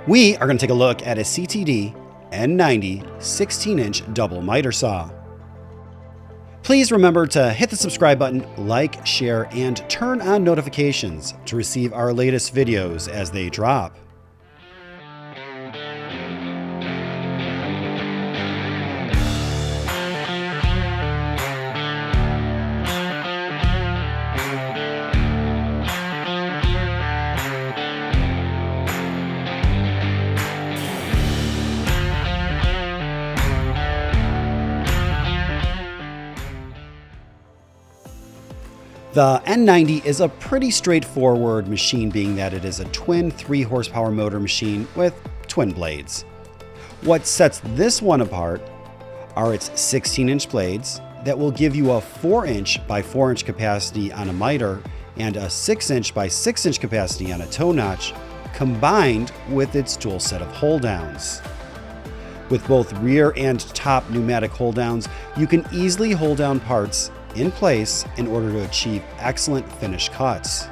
We are going to take a look at a CTD N90 16-inch double miter saw. Please remember to hit the subscribe button, like, share, and turn on notifications to receive our latest videos as they drop. The N90 is a pretty straightforward machine, being that it is a twin 3-horsepower motor machine with twin blades. What sets this one apart are its 16-inch blades that will give you a 4-inch by 4-inch capacity on a miter and a 6-inch by 6-inch capacity on a toe notch, combined with its dual set of hold downs. With both rear and top pneumatic hold downs, you can easily hold down parts in place in order to achieve excellent finish cuts.